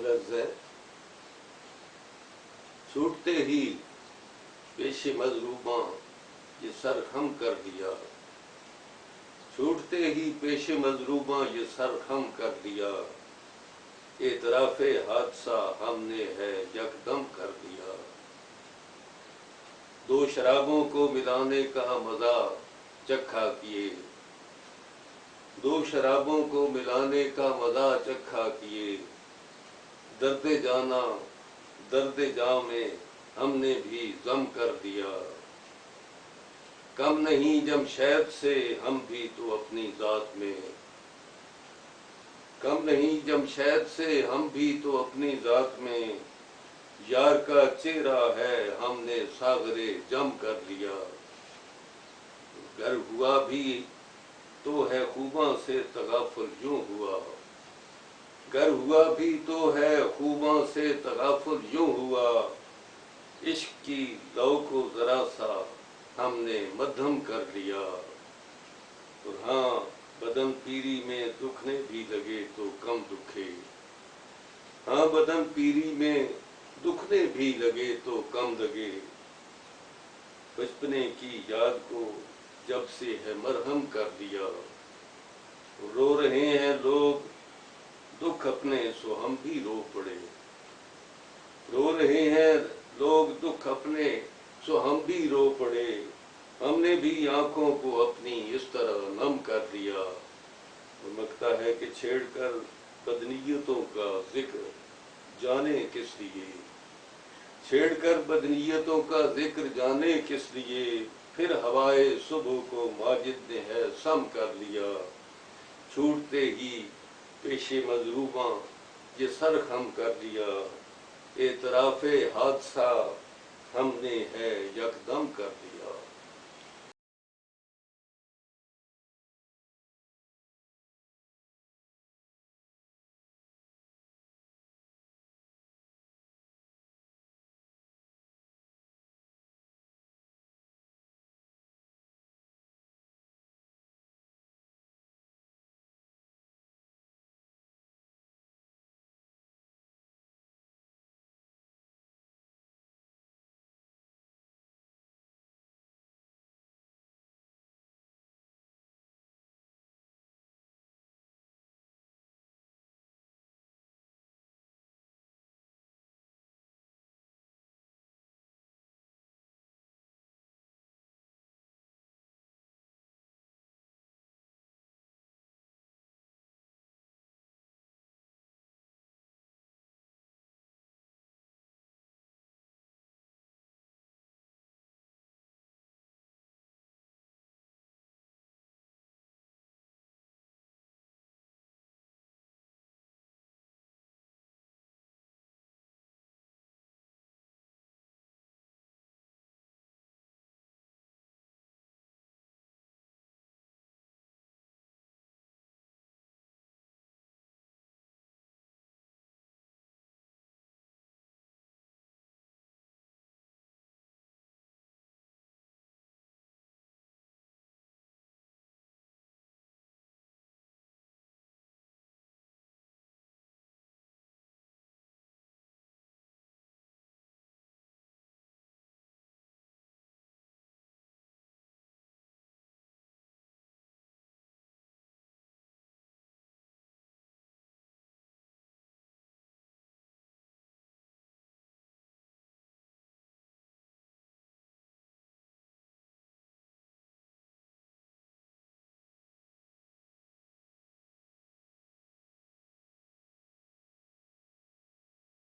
लफ्ज़ है, छूटते ही पेशे मजरूबा ये सर खम कर दिया, छूटते ही पेशे मजरूबा ये सर खम कर दिया, एतराफ़े हादसा हमने है यकदम कर दिया। दो शराबों को मिलाने का मज़ा चखा किए, दो शराबों को मिलाने का मज़ा चखा किए, दर्द जाना दर्द जामे हमने भी ज़म कर दिया। कम नहीं जमशैद से हम भी तो अपनी ज़ात में, कम नहीं जमशैद से हम भी तो अपनी ज़ात में, यार का चेहरा है हमने सागरे जम कर लिया। गर हुआ भी तो है खूबा से तगाफुल यूं हुआ, गर हुआ भी तो है खूबा से तगाफुल यूं हुआ, इश्क की लौ को जरा सा हमने मध्यम कर लिया। और हाँ, बदन पीरी में दुखने भी लगे तो कम दुखे, हाँ बदन पीरी में दुखने भी लगे तो कम लगे, बचपने की याद को जब से है मरहम कर दिया। रो रहे हैं लोग दुख अपने सो हम भी रो पड़े, रो रहे हैं लोग दुख अपने सो हम भी रो पड़े, हमने भी आंखों को अपनी इस तरह नम कर दिया। और लगता है कि छेड़कर बदनीयतों का जिक्र जाने किस लिए, छेड़कर बदनीयतों का जिक्र जाने किस लिए, फिर हवाए सुबह को माजिद ने है सम कर लिया। छूटते ही पेशे मजरूबा ये सर खम कर दिया, एतराफ़े हादसा हमने है यकदम कर दिया।